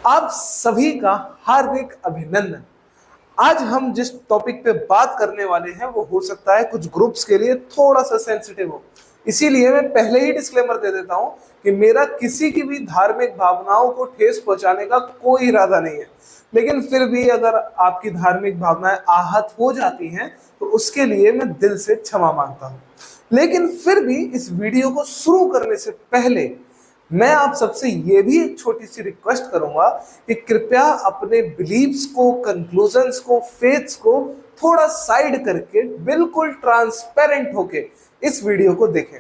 आप सभी का हार्दिक अभिनंदन। आज हम जिस टॉपिक पे बात करने वाले हैं वो हो सकता है कुछ ग्रुप्स के लिए थोड़ा सा सेंसिटिव हो, इसीलिए मैं पहले ही डिस्क्लेमर दे देता हूं कि मेरा किसी की भी धार्मिक भावनाओं को ठेस पहुंचाने का कोई इरादा नहीं है। लेकिन फिर भी अगर आपकी धार्मिक भावनाएं आहत हो जाती हैं तो उसके लिए मैं दिल से क्षमा मांगता हूं। लेकिन फिर भी इस वीडियो को शुरू करने से पहले मैं आप सबसे ये भी एक छोटी सी रिक्वेस्ट करूंगा कि कृपया अपने बिलीव्स को, कंक्लूजन्स को, फेथ्स को थोड़ा साइड करके बिल्कुल ट्रांसपेरेंट होके इस वीडियो को देखें।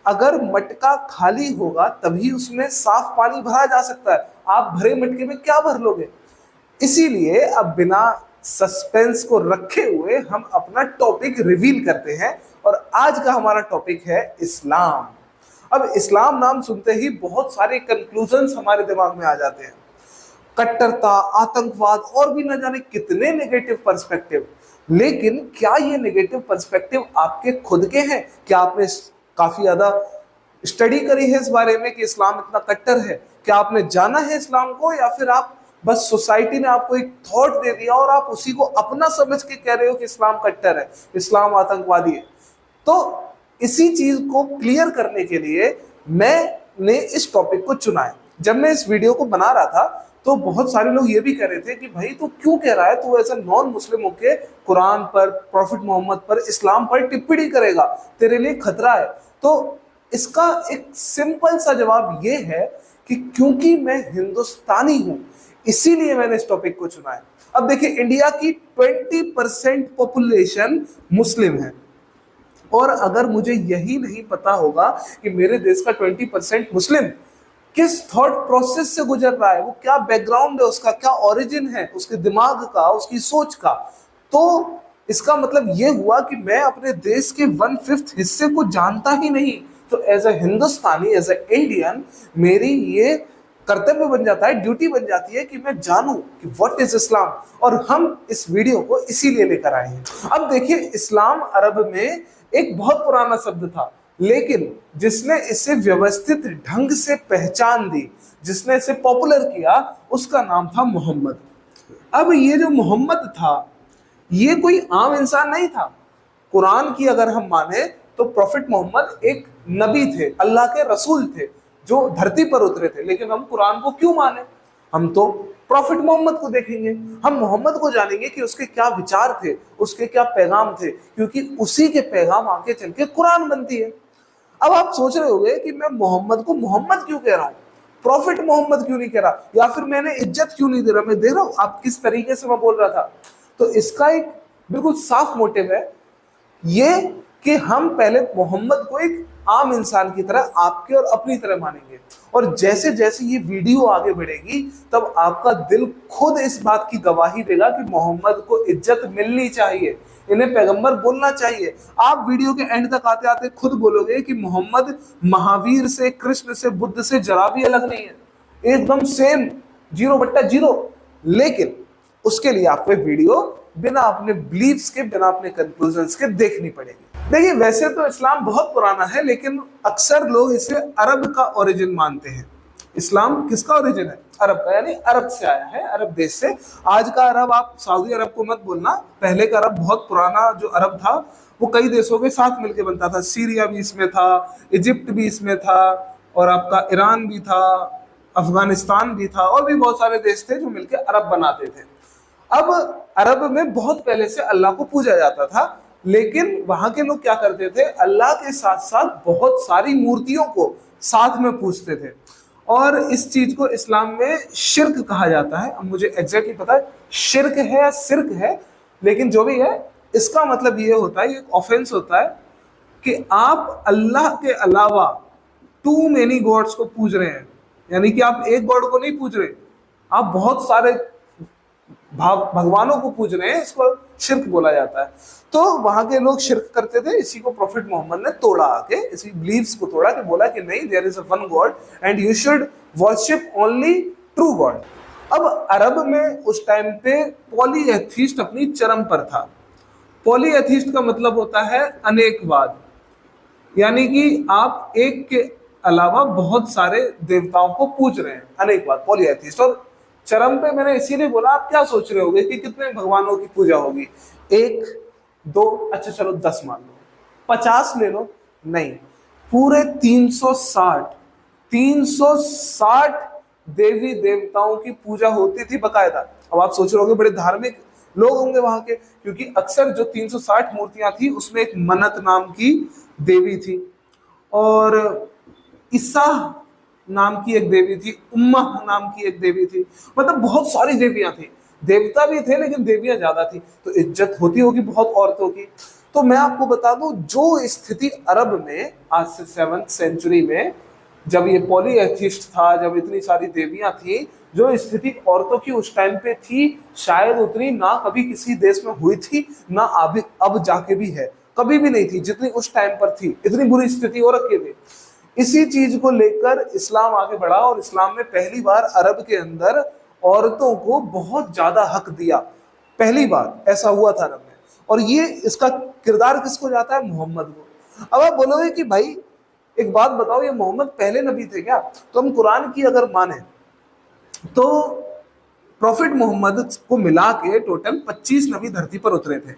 अगर मटका खाली होगा तभी उसमें साफ पानी भरा जा सकता है। आप भरे मटके में क्या भर लोगे? इसीलिए अब बिना सस्पेंस को रखे हुए हम अपना टॉपिक रिवील करते हैं और आज का हमारा टॉपिक है इस्लाम। अब इस्लाम नाम सुनते ही बहुत सारे कंक्लूजन्स हमारे दिमाग में आ जाते हैं, कट्टरता, आतंकवाद और भी न जाने कितने नेगेटिव पर्सपेक्टिव। लेकिन क्या ये नेगेटिव पर्सपेक्टिव आपके खुद के हैं? क्या आपने काफी ज्यादा स्टडी करी है इस बारे में कि इस्लाम इतना कट्टर है? क्या आपने जाना है इस्लाम को, या फिर आप बस सोसाइटी ने आपको एक थॉट दे दिया और आप उसी को अपना समझ के कह रहे हो कि इस्लाम कट्टर है, इस्लाम आतंकवादी है? तो इसी चीज को क्लियर करने के लिए मैंने इस टॉपिक को चुना है। जब मैं इस वीडियो को बना रहा था तो बहुत सारे लोग ये भी कह रहे थे कि भाई तू क्यों कह रहा है, तू ऐसा नॉन मुस्लिम होके कुरान पर, प्रॉफिट मोहम्मद पर, इस्लाम पर टिप्पणी करेगा, तेरे लिए खतरा है। तो इसका एक सिंपल सा जवाब ये है कि क्योंकि मैं हिंदुस्तानी हूं इसीलिए मैंने इस टॉपिक को चुना है। अब देखिए, इंडिया की 20% पॉपुलेशन मुस्लिम है, और अगर मुझे यही नहीं पता होगा कि मेरे देश का 20% मुस्लिम किस थॉट प्रोसेस से गुजर रहा है, वो क्या बैकग्राउंड है उसका, क्या ओरिजिन है उसके दिमाग का, उसकी सोच का, तो इसका मतलब ये हुआ कि मैं अपने देश के 1/5 हिस्से को जानता ही नहीं। तो as a Hindustani, as a Indian, मेरी ये कर्तव्य बन जाता है, ड्यूटी बन जाती है कि मैं जानूं कि व्हाट इज इस्लाम, और हम इस वीडियो को इसीलिए लेकर आए हैं। अब देखिए, इस्लाम अरब में एक बहुत पुराना शब्द था, लेकिन जिसने इसे व्यवस्थित ढंग से पहचान दी, जिसने इसे पॉपुलर किया, उसका नाम था मोहम्मद। अब ये जो मोहम्मद था ये कोई आम इंसान नहीं था। कुरान की अगर हम माने तो प्रॉफिट मोहम्मद एक नबी थे, अल्लाह के रसूल थे जो धरती पर उतरे थे। लेकिन हम कुरान को क्यों माने? हम तो प्रॉफिट मोहम्मद को देखेंगे, हम मोहम्मद को जानेंगे कि उसके क्या विचार थे, उसके क्या पैगाम थे, क्योंकि उसी के पैगाम आके चल के कुरान बनती है। अब आप सोच रहे होंगे कि मैं मोहम्मद को मोहम्मद क्यों कह रहा हूँ, प्रॉफिट मोहम्मद क्यों नहीं कह रहा, या फिर मैंने इज्जत क्यों नहीं दे रहा? मैं दे रहा हूँ, आप किस तरीके से मैं बोल रहा था। तो इसका एक बिल्कुल साफ मोटिव है ये कि हम पहले मोहम्मद को एक आम इंसान की तरह, आपके और अपनी तरह मानेंगे, और जैसे जैसे ये वीडियो आगे बढ़ेगी तब आपका दिल खुद इस बात की गवाही देगा कि मोहम्मद को इज्जत मिलनी चाहिए, इन्हें पैगंबर बोलना चाहिए। आप वीडियो के एंड तक आते आते खुद बोलोगे कि मोहम्मद महावीर से, कृष्ण से, बुद्ध से जरा भी अलग नहीं है, एकदम सेम, 0/0। लेकिन उसके लिए आपको वीडियो बिना अपने बिलीव्स के, बिना अपने कंक्लूजन्स के देखनी पड़ेगी। देखिए, वैसे तो इस्लाम बहुत पुराना है, लेकिन अक्सर लोग इसे अरब का ओरिजिन मानते हैं। इस्लाम किसका ओरिजिन है? अरब का, यानी अरब से आया है, अरब देश से। आज का अरब आप सऊदी अरब को मत बोलना, पहले का अरब, बहुत पुराना जो अरब था वो कई देशों के साथ मिलकर बनता था। सीरिया भी इसमें था, इजिप्ट भी इसमें था, और आपका ईरान भी था, अफगानिस्तान भी था, और भी बहुत सारे देश थे जो मिलकर अरब बनाते थे। अब अरब में बहुत पहले से अल्लाह को पूजा जाता था, लेकिन वहां के लोग क्या करते थे, अल्लाह के साथ साथ बहुत सारी मूर्तियों को साथ में पूजते थे, और इस चीज को इस्लाम में शिर्क कहा जाता है। अब मुझे एग्जैक्टली पता है शिर्क है या सिर्क है, लेकिन जो भी है इसका मतलब ये होता है, ये ऑफेंस होता है कि आप अल्लाह के अलावा टू मेनी गॉड्स को पूज रहे हैं। यानी कि आप एक गॉड को नहीं पूज रहे, आप बहुत सारे भगवानों को पूज रहे हैं, इसको शिर्क बोला जाता है। तो वहां के लोग शिर्क करते थे, इसी को प्रॉफिट मोहम्मद ने तोड़ा, आके इसी बिलीव्स को तोड़ा कि बोला कि नहीं, there is a one god and you should worship only true god. अब अरब में उस टाइम पे पॉलीएथिस्ट अपनी चरम पर था। पॉलीएथिस्ट का मतलब होता है अनेकवाद, यानी कि आप एक के अलावा बहुत सारे देवताओं को पूज रहे हैं, अनेकवाद, पॉलीएथिस्ट। और चरम पे मैंने इसीलिए बोला, आप क्या सोच रहे होगे कि कितने भगवानों की पूजा होगी? एक, दो, अच्छा चलो 10 मान लो, 50 ले लो, नहीं, पूरे 360, 360 देवी देवताओं की पूजा होती थी बकायदा। अब आप सोच रहे होगे बड़े धार्मिक लोग होंगे वहां के, क्योंकि अक्सर जो 360 मूर्तियां थी उसमें एक मन्नत नाम की देवी थी, और ईसा नाम की एक देवी थी, उम्मा नाम की एक देवी थी, मतलब बहुत सारी देवियां थी। देवता भी थे लेकिन देवियां ज्यादा थी, तो इज्जत होती होगी बहुत औरतों की। तो मैं आपको बता दूं, जो स्थिति अरब में आज से 7th सेंचुरी में, जब ये पॉलीएथिस्ट था, जब इतनी सारी देवियां थी, जो स्थिति औरतों की उस टाइम पे थी, शायद उतनी ना कभी किसी देश में हुई थी, ना अब जाके भी है, कभी भी नहीं थी जितनी उस टाइम पर थी। इतनी बुरी स्थिति हो रखी थी। इसी चीज को लेकर इस्लाम आगे बढ़ा, और इस्लाम ने पहली बार अरब के अंदर औरतों को बहुत ज्यादा हक दिया। पहली बार ऐसा हुआ था अरब में, और ये इसका किरदार किसको जाता है? मोहम्मद को। अब आप बोलोगे कि भाई एक बात बताओ, ये मोहम्मद पहले नबी थे क्या? तो हम कुरान की अगर माने तो प्रॉफिट मोहम्मद को मिला के टोटल 25 नबी धरती पर उतरे थे।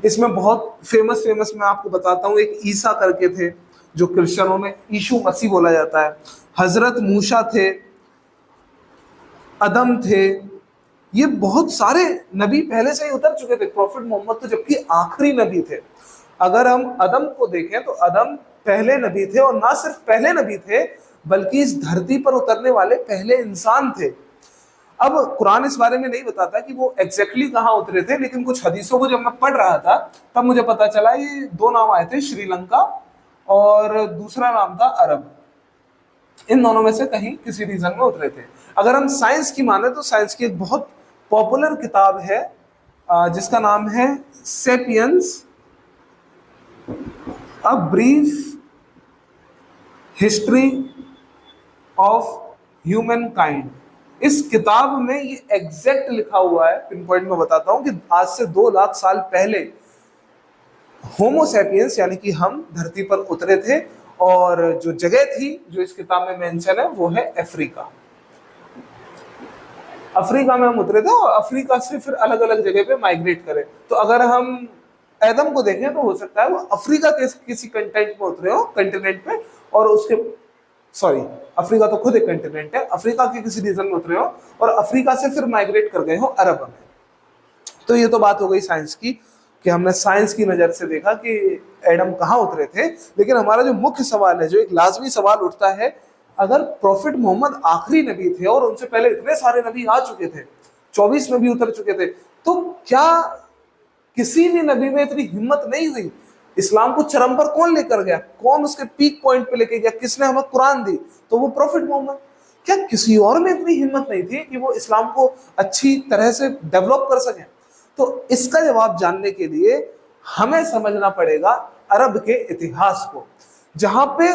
इसमें बहुत फेमस फेमस मैं आपको बताता हूँ। एक ईसा करके थे, जो क्रिश्चियनों में यीशु मसीह बोला जाता है। हजरत मूसा थे, अदम थे, ये बहुत सारे नबी पहले से ही उतर चुके थे। प्रॉफिट मोहम्मद तो जबकि आखिरी नबी थे। अगर हम अदम को देखें तो अदम पहले नबी थे, और ना सिर्फ पहले नबी थे बल्कि इस धरती पर उतरने वाले पहले इंसान थे। अब कुरान इस बारे में नहीं बताता कि वो एग्जैक्टली कहाँ उतरे थे, लेकिन कुछ हदीसों को जब मैं पढ़ रहा था तब मुझे पता चला ये दो नाम आए थे, श्रीलंका और दूसरा नाम था अरब। इन दोनों में से कहीं किसी रीजन में उतरे थे। अगर हम साइंस की माने तो साइंस की एक बहुत पॉपुलर किताब है जिसका नाम है sapiens, a brief history of human kind. इस किताब में ये एग्जैक्ट लिखा हुआ है, पिन पॉइंट में बताता हूं, कि आज से 2 लाख साल पहले होमोसेपियंस यानी कि हम धरती पर उतरे थे, और जो जगह थी जो इस किताब में मेंशन है वो है अफ्रीका। अफ्रीका में हम उतरे थे, और अफ्रीका से फिर अलग अलग जगह पे माइग्रेट करें। तो अगर हम एदम को देखें तो हो सकता है वो अफ्रीका के किसी कंटेंट में उतरे हो, कंटिनेंट पे, और उसके सॉरी अफ्रीका तो खुद एक कंटिनेंट है, अफ्रीका के किसी रीजन में उतरे हो और अफ्रीका से फिर माइग्रेट कर गए हो अरब में। तो ये तो बात हो गई साइंस की, कि हमने साइंस की नजर से देखा कि एडम कहाँ उतरे थे। लेकिन हमारा जो मुख्य सवाल है, जो एक लाजमी सवाल उठता है, अगर प्रॉफिट मोहम्मद आखिरी नबी थे और उनसे पहले इतने सारे नबी आ चुके थे, 24 नबी उतर चुके थे, तो क्या किसी भी नबी में इतनी हिम्मत नहीं हुई? इस्लाम को चरम पर कौन लेकर गया? कौन उसके पीक पॉइंट पे लेके गया? किसने हमें कुरान दी? तो वो प्रॉफिट मोहम्मद। क्या किसी और में इतनी हिम्मत नहीं थी कि वो इस्लाम को अच्छी तरह से डेवलप कर सके? तो इसका जवाब जानने के लिए हमें समझना पड़ेगा अरब के इतिहास को, जहां पे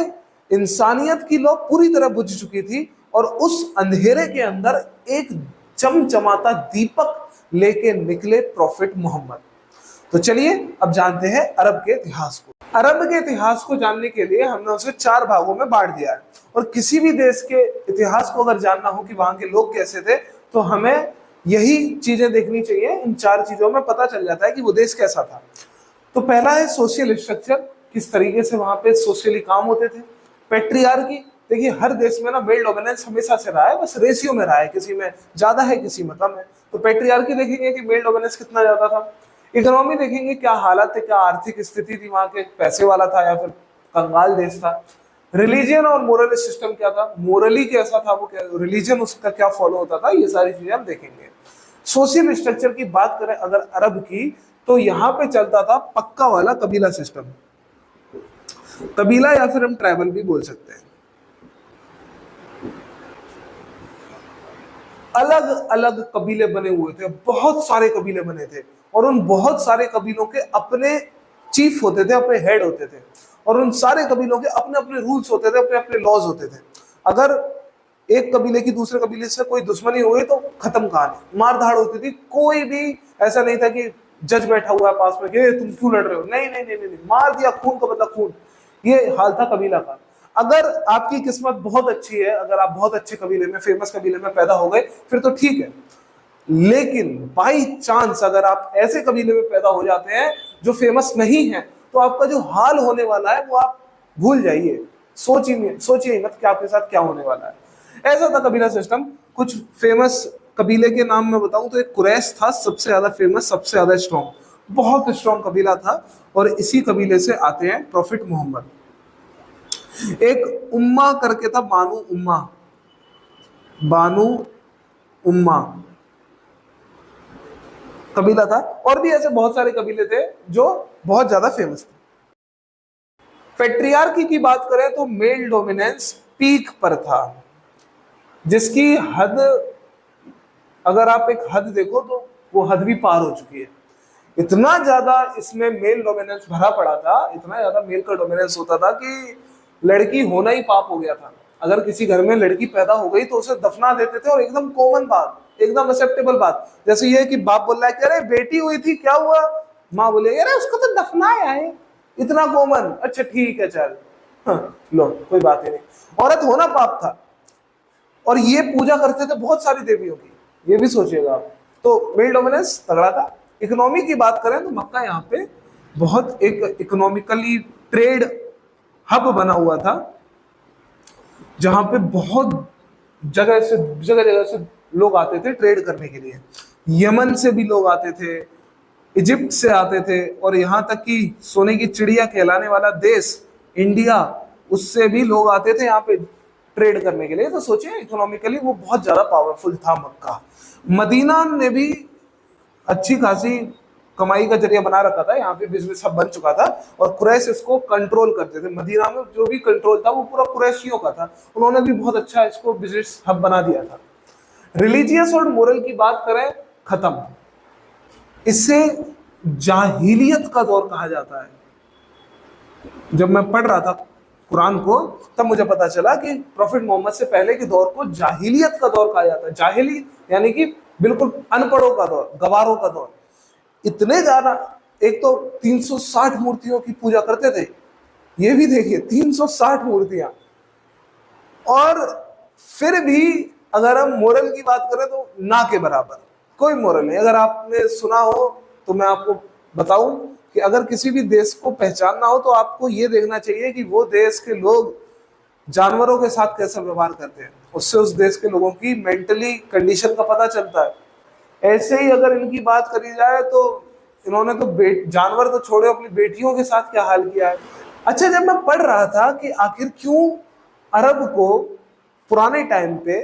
इंसानियत की लौ पूरी तरह बुझ चुकी थी, और उस अंधेरे के अंदर एक चमचमाता दीपक लेके निकले प्रॉफिट मोहम्मद। तो चलिए अब जानते हैं अरब के इतिहास को। अरब के इतिहास को जानने के लिए हमने उसे 4 भागों में बांट दिया है, और किसी भी देश के इतिहास को अगर जानना हो कि वहां के लोग कैसे थे, तो हमें यही चीजें देखनी चाहिए। इन 4 चीजों में पता चल जाता है कि वो देश कैसा था। तो पहला है सोशल स्ट्रक्चर, किस तरीके से वहां पे सोशली काम होते थे। पेट्रियार्की, देखिए हर देश में ना मेल डोमिनेंस हमेशा से रहा है, बस रेशियो में रहा है, किसी में ज्यादा है किसी में कम है। तो पेट्रियार्की देखेंगे कि मेल डोमिनेंस कितना ज्यादा था। इकोनॉमी देखेंगे, क्या हालत है, क्या आर्थिक स्थिति थी वहां के, पैसे वाला था या फिर कंगाल देश था। रिलीजियन और मोरल सिस्टम क्या था, मोरली कैसा था वो, रिलीजन उसका क्या फॉलो होता था, ये सारी चीजें हम देखेंगे। सोशल स्ट्रक्चर की बात करें अगर अरब की, तो यहाँ पे चलता था पक्का वाला कबीला सिस्टम, कबीला या फिर हम ट्राइबल भी बोल सकते हैं। अलग अलग कबीले बने हुए थे, बहुत सारे कबीले बने थे, और उन बहुत सारे कबीलों के अपने चीफ होते थे, अपने हेड होते थे, और उन सारे कबीलों के अपने अपने रूल्स होते थे, अपने अपने लॉज होते थे। अगर एक कबीले की दूसरे कबीले से कोई दुश्मनी हो गई तो खत्म कहानी, मार धाड़ होती थी। कोई भी ऐसा नहीं था कि जज बैठा हुआ है पास में कि तुम क्यों लड़ रहे हो, नहीं नहीं नहीं नहीं, मार दिया, खून का बदला खून। ये हाल था कबीला का। अगर आपकी किस्मत बहुत अच्छी है, अगर आप बहुत अच्छे कबीले में, फेमस कबीले में पैदा हो गए, फिर तो ठीक है। लेकिन बाई चांस अगर आप ऐसे कबीले में पैदा हो जाते हैं जो फेमस नहीं है, तो आपका जो हाल होने वाला है वो आप भूल जाइए। सोचिए मत कि आपके साथ क्या होने वाला है। ऐसा था कबीला सिस्टम। कुछ फेमस कबीले के नाम मैं बताऊं तो एक कुरैश था, सबसे ज्यादा फेमस, सबसे ज्यादा स्ट्रॉन्ग, बहुत स्ट्रॉन्ग कबीला था। और इसी कबीले से आते हैं प्रॉफिट मोहम्मद। एक उम्मा करके था, बानू उम्मा, बानू उम्मा कबीला था। और भी ऐसे बहुत सारे कबीले थे जो बहुत ज्यादा फेमस थे। पेट्रियार्की की बात करें तो मेल डोमिनेंस पीक पर था, जिसकी हद, अगर आप एक हद देखो तो वो हद भी पार हो चुकी है। इतना ज्यादा इसमें मेल डोमिनेंस भरा पड़ा था, इतना ज्यादा मेल का डोमिनेंस होता था कि लड़की होना ही पाप हो गया था। अगर किसी घर में लड़की पैदा हो गई तो उसे दफना देते थे, और एकदम कॉमन बात, एकदम एक्सेप्टेबल बात। जैसे ये कि बाप बोल रहा है कि अरे बेटी हुई थी, क्या हुआ? माँ बोले अरे उसको तो दफनाया है। इतना कॉमन, अच्छा ठीक है चल, हाँ, लो कोई बात ही नहीं। औरत होना पाप था। और ये पूजा करते थे बहुत सारी देवियों की, ये भी सोचिएगा आप। तो मेल डोमिनेंस तगड़ा था। इकोनॉमी की बात करें तो मक्का यहाँ पे बहुत एक इकोनॉमिकली ट्रेड हब बना हुआ था, जहां पे बहुत जगह से लोग आते थे ट्रेड करने के लिए। यमन से भी लोग आते थे, इजिप्ट से आते थे, और यहाँ तक कि सोने की चिड़िया कहलाने वाला देश इंडिया, उससे भी लोग आते थे यहाँ पे ट्रेड करने के लिए। तो सोचिए इकोनॉमिकली वो बहुत ज्यादा पावरफुल था मक्का। मदीना ने भी अच्छी खासी कमाई का जरिया बना रखा था, यहाँ पे बिजनेस हब बन चुका था, और कुरैश इसको कंट्रोल करते थे। मदीना में जो भी कंट्रोल था वो पूरा कुरैशियों का था। उन्होंने भी बहुत अच्छा इसको बिजनेस हब बना दिया था। रिलीजियस और मोरल की बात करें, खत्म। इसे जाहिलियत का दौर कहा जाता है। जब मैं पढ़ रहा था कुरान को, तब मुझे पता चला कि प्रॉफिट मोहम्मद से पहले के दौर को जाहिलियत का दौर कहा जाता है। जाहिली यानी कि बिल्कुल अनपढ़ों का दौर, गवारों का दौर। इतने ज्यादा, एक तो 360 मूर्तियों की पूजा करते थे, ये भी देखिए 360 मूर्तियां। और फिर भी अगर हम मोरल की बात करें तो ना के बराबर, कोई मोरल नहीं। अगर आपने सुना हो तो मैं आपको बताऊं कि अगर किसी भी देश को पहचानना हो तो आपको ये देखना चाहिए कि वो देश के लोग जानवरों के साथ कैसा व्यवहार करते हैं। उससे उस देश के लोगों की मेंटली कंडीशन का पता चलता है। ऐसे ही अगर इनकी बात करी जाए तो इन्होंने तो जानवर तो छोड़े, अपनी बेटियों के साथ क्या हाल किया है। अच्छा, जब मैं पढ़ रहा था कि आखिर क्यों अरब को पुराने टाइम पे,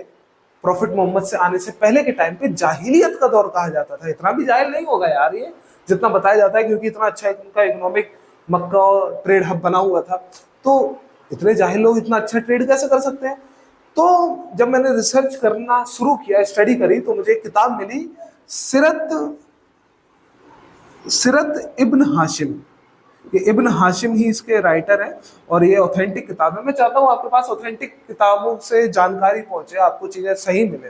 प्रॉफिट मोहम्मद से आने से पहले के टाइम पे जाहिलियत का दौर कहा जाता था। इतना भी जाहिल नहीं होगा यार ये, जितना बताया जाता है, क्योंकि इतना अच्छा इनका इकोनॉमिक मक्का ट्रेड हब बना हुआ था। तो इतने जाहिल लोग इतना अच्छा ट्रेड कैसे कर सकते हैं? तो जब मैंने रिसर्च करना शुरू किया, स्टडी करी, तो मुझे एक किताब मिली, सिरत इब्न हाशिम। ये इब्न हाशिम ही इसके राइटर है, और ये ऑथेंटिक किताब है। मैं चाहता हूँ आपके पास ऑथेंटिक किताबों से जानकारी पहुंचे, आपको चीजें सही मिले।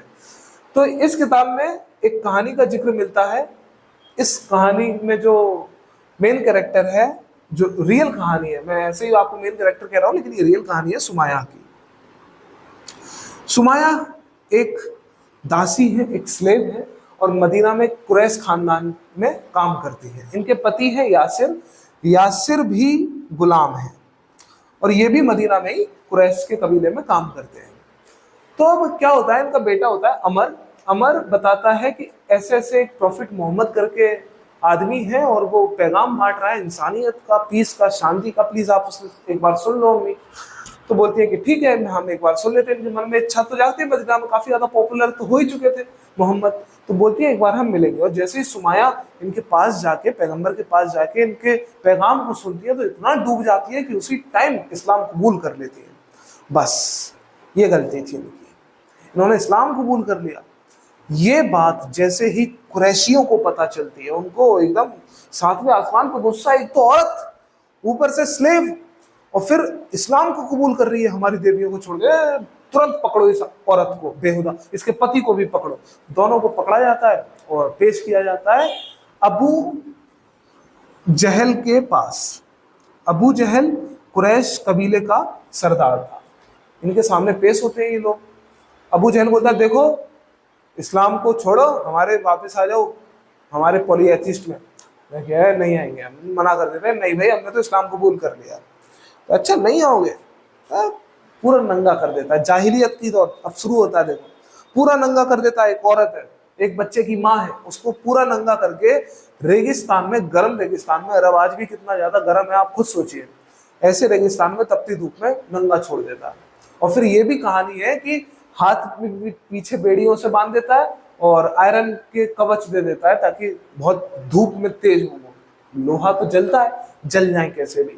तो इस किताब में एक कहानी का जिक्र मिलता है। इस कहानी में जो मेन कैरेक्टर है, जो रियल कहानी है, मैं ऐसे ही आपको मेन कैरेक्टर कह रहा हूँ, लेकिन ये रियल कहानी है सुमाया की। सुमाया एक दासी है, एक स्लेव है, और मदीना में कुरैश खानदान में काम करती है। इनके पति है यासिर। यासिर भी गुलाम है, और ये भी मदीना में ही कुरैश के कबीले में काम करते हैं। तो अब क्या होता है, इनका बेटा होता है अमर। अमर बताता है कि ऐसे ऐसे एक प्रॉफिट मोहम्मद करके आदमी है, और वो पैगाम बांट रहा है इंसानियत का, पीस का, शांति का, प्लीज आप उसे एक बार सुन लो अम्मी। तो बोलती है कि ठीक है, हम एक बार सुन लेते हैं। इनके मन में इच्छा तो जाती है, मदीना में काफी ज्यादा पॉपुलर तो हो ही चुके थे मोहम्मद। तो बोलती है एक बार हम मिलेंगे। और जैसे ही सुमाया इनके पास जाके, पैगंबर के पास जाके इनके पैगाम को सुनती है, तो इतना डूब जाती है कि उसी टाइम इस्लाम कबूल कर लेती है। बस ये गलती थी इनकी, इन्होंने इस्लाम कबूल कर लिया। ये बात जैसे ही कुरैशियों को पता चलती है, उनको एकदम सातवें आसमान पर गुस्सा। एक तो औरत, ऊपर से स्लेव, और फिर इस्लाम को कबूल कर रही है, हमारी देवियों को छोड़ के। तुरंत पकड़ो इस औरत को बेहुदा, इसके पति को भी पकड़ो। दोनों को पकड़ा जाता है और पेश किया जाता है अबू जहल के पास। अबू जहल कुरैश कबीले का सरदार था। इनके सामने पेश होते हैं ये लोग। अबू जहल बोलता है देखो इस्लाम को छोड़ो, हमारे वापस आ जाओ हमारे पॉलीएथिस्ट में। क्या नहीं आएंगे, हम मना कर देते हैं, नहीं भाई हमने तो इस्लाम कबूल कर लिया। तो अच्छा नहीं आओगे, पूरा नंगा कर देता है। जाहिलियत की दौर अब शुरू होता है, देखो पूरा नंगा कर देता है। एक औरत है, एक बच्चे की माँ है, उसको पूरा नंगा करके रेगिस्तान में, गर्म रेगिस्तान में, अरब आज भी कितना ज्यादा गर्म है आप खुद सोचिए, ऐसे रेगिस्तान में तपती धूप में नंगा छोड़ देता है। और फिर ये भी कहानी है कि हाथ पीछे बेड़ियों से बांध देता है और आयरन के कवच दे देता है ताकि बहुत धूप में तेज हो। लोहा तो जलता है, जल जाए कैसे भी।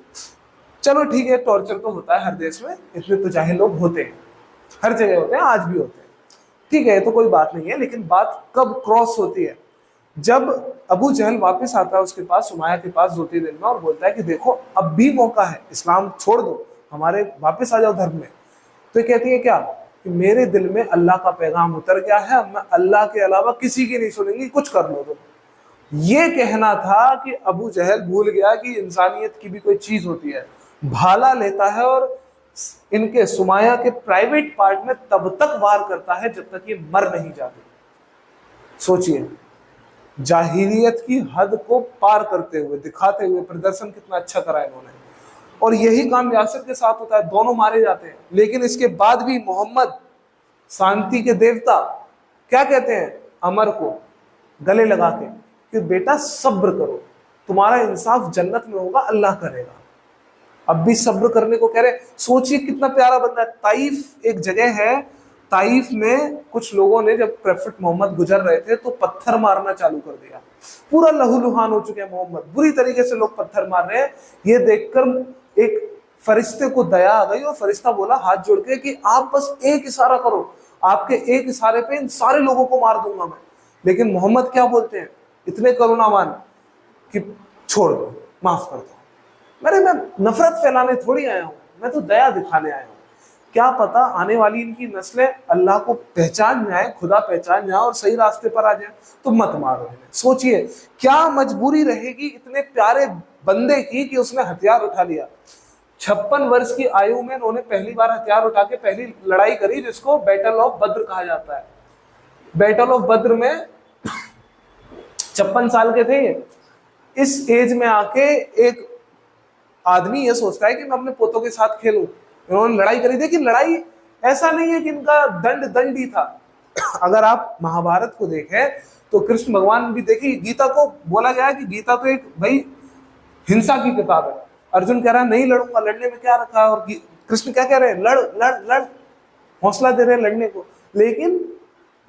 चलो ठीक है, टॉर्चर तो होता है हर देश में, इतने तो चाहे लोग होते हैं, हर जगह होते हैं, आज भी होते हैं, ठीक है, तो कोई बात नहीं है। लेकिन बात कब क्रॉस होती है, जब अबू जहल वापस आता है उसके पास, सुमाया के पास 2-3 दिन में, और बोलता है कि देखो अब भी मौका है, इस्लाम छोड़ दो, हमारे वापस आ जाओ धर्म में। तो कहती है क्या कि मेरे दिल में अल्लाह का पैगाम उतर गया है, अब मैं अल्लाह के अलावा किसी की नहीं सुनेंगी, कुछ कर लो तो। ये कहना था कि अबू जहल भूल गया कि इंसानियत की भी कोई चीज होती है। भाला लेता है और इनके सुमाया के प्राइवेट पार्ट में तब तक वार करता है जब तक ये मर नहीं जाते। सोचिए, जाहिलियत की हद को पार करते हुए, दिखाते हुए प्रदर्शन कितना अच्छा करा इन्होंने। और यही काम यासिर के साथ होता है, दोनों मारे जाते हैं। लेकिन इसके बाद भी मोहम्मद शांति के देवता क्या कहते हैं अमर को गले लगा के कि बेटा सब्र करो, तुम्हारा इंसाफ जन्नत में होगा, अल्लाह करेगा। अब भी सब्र करने को कह रहे। सोचिए कितना प्यारा बंदा है। ताइफ एक जगह है, ताइफ में कुछ लोगों ने जब प्रॉफेट मोहम्मद गुजर रहे थे तो पत्थर मारना चालू कर दिया। पूरा लहूलुहान हो चुके हैं मोहम्मद, बुरी तरीके से लोग पत्थर मार रहे हैं। ये देखकर एक फरिश्ते को दया आ गई और फरिश्ता बोला हाथ जोड़ के कि आप बस एक इशारा करो, आपके एक इशारे पे इन सारे लोगों को मार दूंगा मैं। लेकिन मोहम्मद क्या बोलते हैं, इतने करुणावान कि छोड़ दो, माफ कर दो। मैं नफरत फैलाने थोड़ी आया हूं, मैं तो दया दिखाने आया हूं। क्या पता आने वाली इनकी नस्लें अल्लाह को पहचान जाए, खुदा पहचान जाए और सही रास्ते पर आ जाए, तो मत मारो इन्हें। सोचिए क्या मजबूरी रहेगी इतने प्यारे बंदे की कि उसने हथियार उठा लिया। 56 वर्ष की आयु में उन्होंने पहली बार हथियार उठा के पहली लड़ाई करी, जिसको बैटल ऑफ बद्र कहा जाता है। बैटल ऑफ बद्र में 56 साल के थे ये। इस एज में आके एक आदमी ये सोचता है कि मैं अपने पोतों के साथ खेलूं। इन्होंने लड़ाई करी थी कि लड़ाई ऐसा नहीं है कि इनका दंड ही था। अगर आप महाभारत को देखें तो कृष्ण भगवान भी देखिए, गीता को बोला गया है कि गीता तो एक भाई हिंसा की किताब है। अर्जुन कह रहा है नहीं लड़ूंगा, लड़ने में क्या रखा है, और कृष्ण क्या कह रहे हैं, लड़ लड़ लड़, हौसला दे रहे हैं लड़ने को। लेकिन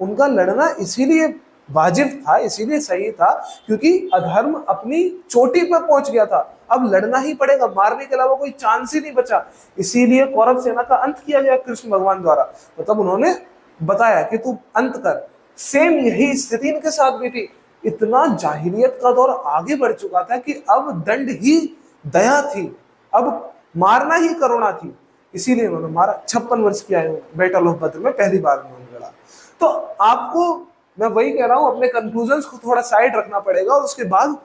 उनका लड़ना इसीलिए वाजिब था, इसीलिए सही था क्योंकि अधर्म अपनी चोटी पर पहुंच गया था। अब लड़ना ही पड़ेगा, मारने के अलावा कोई चांस ही नहीं बचा। इसीलिए कौरव सेना का अंत किया गया कृष्ण भगवान द्वारा। मतलब उन्होंने बताया कि तू अंत कर। सेम यही स्थिति इनके साथ भी थी। इतना जाहिलियत का दौर आगे बढ़ चुका था कि अब दंड ही दया थी, अब मारना ही करुणा थी। इसीलिए उन्होंने मारा। 56 वर्ष की आयु बैटल ऑफ बद्र में पहली बार उन्होंने लड़ा। तो आपको मैं वही कह रहा हूं, अपने कंक्लूजन्स को थोड़ा साइड रखना पड़ेगा और उसके बाद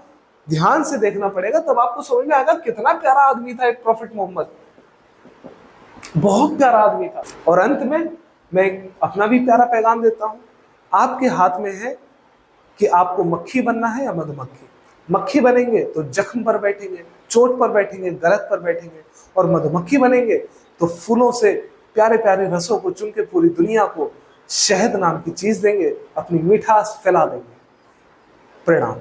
ध्यान से देखना पड़ेगा, तब आपको समझ में आएगा कितना प्यारा आदमी था एक प्रॉफिट मोहम्मद, बहुत प्यारा आदमी था। और अंत में मैं अपना भी प्यारा पैगाम देता हूं, आपके हाथ में है कि आपको मक्खी बनना है या मधुमक्खी। मक्खी बनेंगे तो जख्म पर बैठेंगे, चोट पर बैठेंगे, गलत पर बैठेंगे, और मधुमक्खी बनेंगे तो फूलों से प्यारे प्यारे रसों को चुन के पूरी दुनिया को शहद नाम की चीज देंगे, अपनी मिठास फैला देंगे। परिणाम।